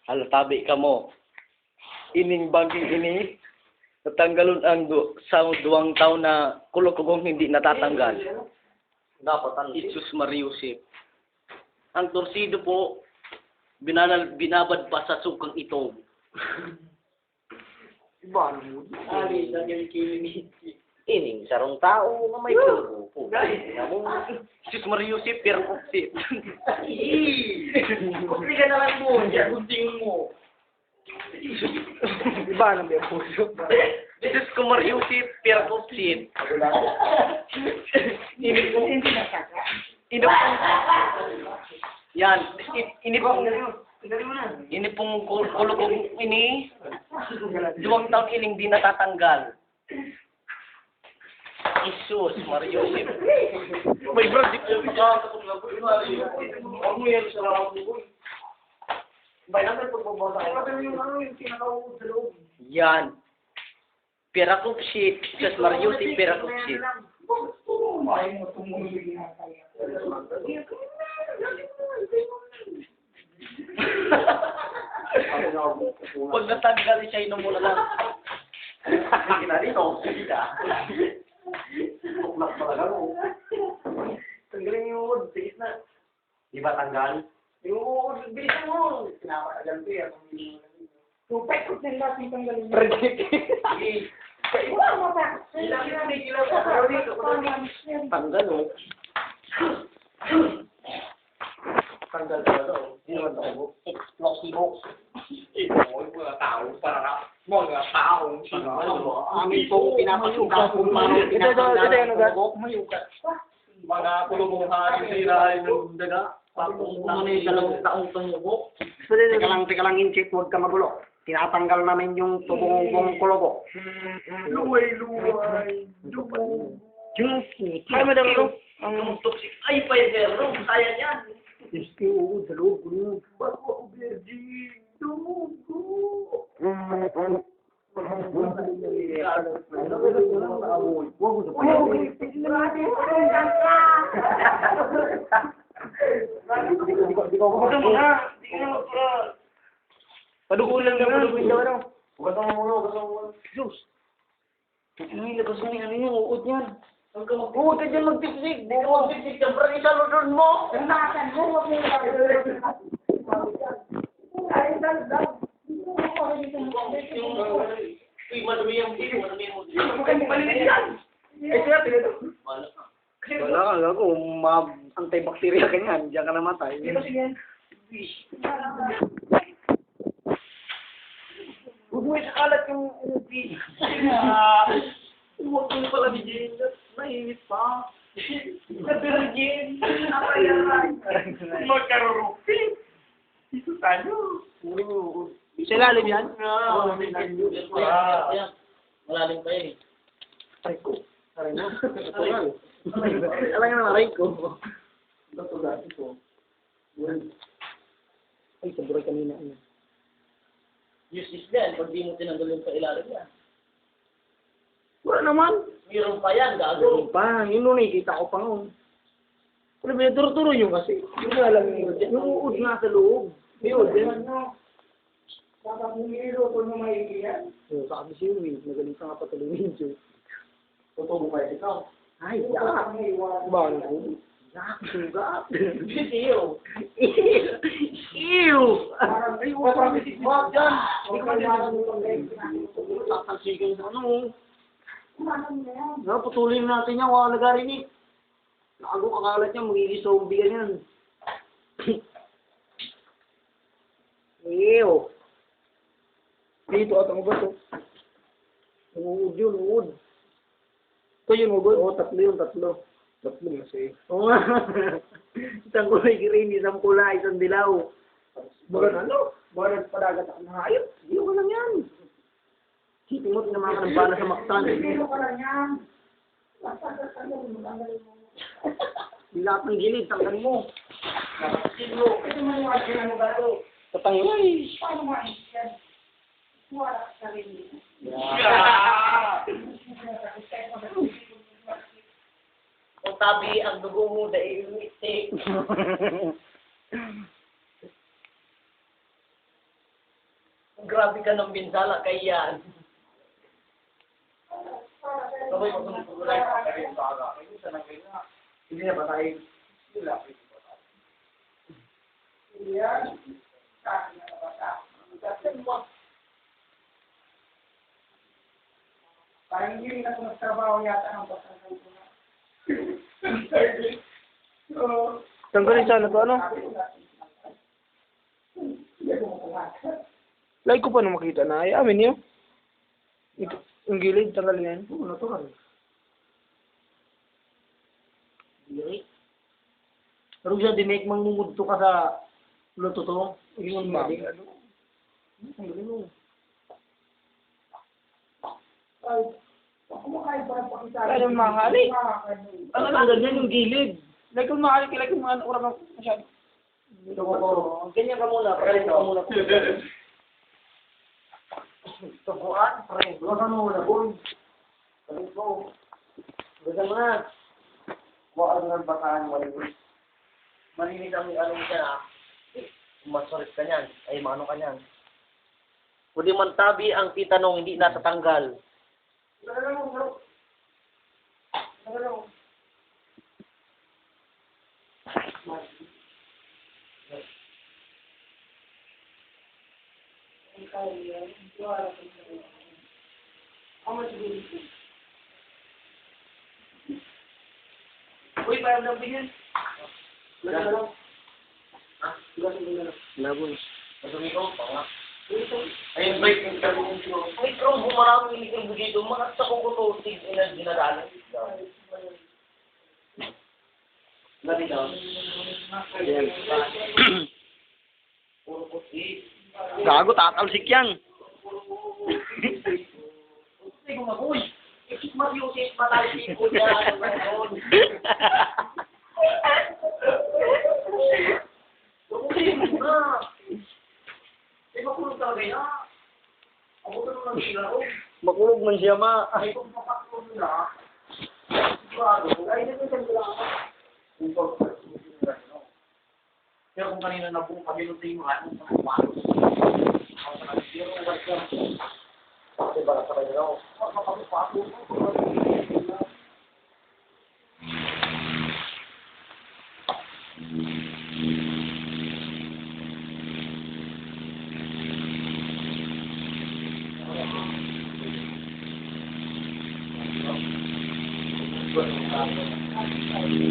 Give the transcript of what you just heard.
halatabi ka mo. Ining bangking ini, natanggalon ang sa 2 taon na kulokogong hindi natatanggal. Dapat ang Jesus Mariusip. Ang torsido po, binabad pa sa sukang ito. iba mo. Ali, nagkikinig. Ining sarong tao nga may kulo. Jesus Mariusip, pero kupsip. Kupli ka na lang mo, diyan gunting mo. Iba nang may puso. Jesus ko Mariusip, pero kupsip. Yan, ini pong kulokong ini, 2 taon ining di natatanggal. Jesus, Mariusip. May brad, di ko nakakatulog. Ano yan sa lahat mo? Bayan natin pagbabasa. Yung pinaka-uod sa loob. Yan. Pera kupsip, Jesus Mariusip, pera kupsip. Ay mo tumulong na kaya. Pag natanggal siya, inom mo na lang. Kita dito, kita. Tuklak talaga mo. Tanggalin yung uod, tigis na. Di ba tanggal? Yung uod, bilisan mo. Pinapatagal ko yan. Tupay ko sila lahat yung tanggalin. Predict. Wala mo pa. Tanggal, oh. Tanggal talaga, oh. Hindi naman ako. Explosivo. Mga tao, para mga taong amin pong pinapasukan kung paano pinapasukan mga kulubungan sirain ng daga patong namin 2 taong tumubo. Teka lang, Inchik, huwag ka magulo. Tinatanggal namin yung tubong kulubo. Luway, dugo. Kaya mo daw, ang toxic. Ay, paibero, kaya yan. Iski, sa loob ko. Bago ako, Virgin. Dugo. Padugulan na, padugulan daw raw. Kasama mo. Diyos. Ano yung labas mo yung ano yung uod niyan? Huwag ka dyan magtiksik. Hindi ka magtiksik. Siyempre, isaludon mo. Tanakan mo, huwag mo yung Uy, madumi yung video. Madumi yung video. malinis yan. Wala ka, gago. Antibacteria ka niyan. Diyan ka namatay. Huwag mo isakalat yung energy. Huwag mo pala bigyan. Mainit pa. Sa Virgin. Magkarurupi. Ito tayo. Sa lalim yan? Malalim pa yun eh. Aray ko. Aray mo. Alam nga aray ko. Ito dati ko. Ay, saburay kanina. Useless din. Pag di mo tinanggal yung kailalim yan. Wala naman. Meron pa yan, gago. Ano pa? Yun nun, nakikita ko pa ngayon. Ano ba yung turo-turo yun kasi? Yung nga lang yung uod nga sa loob. May uod din. Dapat mong ilo kung maiiyan. Sabi si Will, magaling ka nga patuloy ninyo. Totoo mo kayo ikaw. Ay, yak. Ba, ano? Yak, sugat. Iyo. Ew! Parang ay, parang bisisbag dyan. Hindi ko man tatalsikin sa ano. Patuloy natin yan, wala nagarinig. Nakago kakalat niya, magiging zombie ka yan. Ew! Dito at ang bato. Uod yun, uod. Ito yun, uod. Oo, tatlo. Tatlo kasi. Oo nga. Isang kulay green, isang kulay, isang dilaw. Bagan ano? Bagan padagat ang hayop. Hindi ko lang yan. Sipin mo, tinamakan ng bala sa maktan. Hindi ko lang yan. Lahat ng gilid, tanggal mo. Sino? Ito man yung asin ang bato. Tatangay. Paano maisan? Wala sa rin. Kung tabi ang dugo mo, dahil itik. Grabe ka ng binsala kay yan. Sabay mo sa kulay ka rin sa aga. Hindi na ba tayo? Yan. Parang hindi rin ako nagtrabaho yata ng pasangkal ko na. Tanggalin sana to, ano? Like ko pa nung makita na. Ay, amin yun. Ito, yung gilid, tanggalin yan. Oo, natural. Diri. Pero siya, di-make mangungudto ka sa luto to. Yung mali. Ang galing mo. Ay, kumakain pa ng pakita. Ano mahali? Ano lang ganyan yung gilid. Like kung mahali, like kung mga orang masyado. Ganyan ka muna, pare ka muna. Tubuan, pare. Huwag ka muna, boy. Pare ko. Huwag mo na. Huwag ka ng bataan, malinis. Malinis ang anong siya na. Masalit ka niyan. Ay, maano ka niyan. Kundi man tabi ang titanong, hindi natatanggal. Uy, parang daw bigyan. Labon. Madumi ko, panga. Ayun, break yung tarong ko. May trombo, maraming iligang dito. Mga sa kukututig na dinadalan. Ganito. Yan. Puro puti. Gago, tatalsik yan. Puti ko mabuy. Ikit masyusit, matalisik ko yan. Puti mo na. Ay, makulog talaga yan. Ako ito nung nagsila ko. Makulog man siya, ma. Ay, kung mapakulog na. Sigurado. Ay, hindi ko siyang pero kung kanina na po kami nung tingin mga anong papalos. Ako sa nag-zero, what's up? Kasi bala sa kayo daw. Makapapapapos ko. Thank you.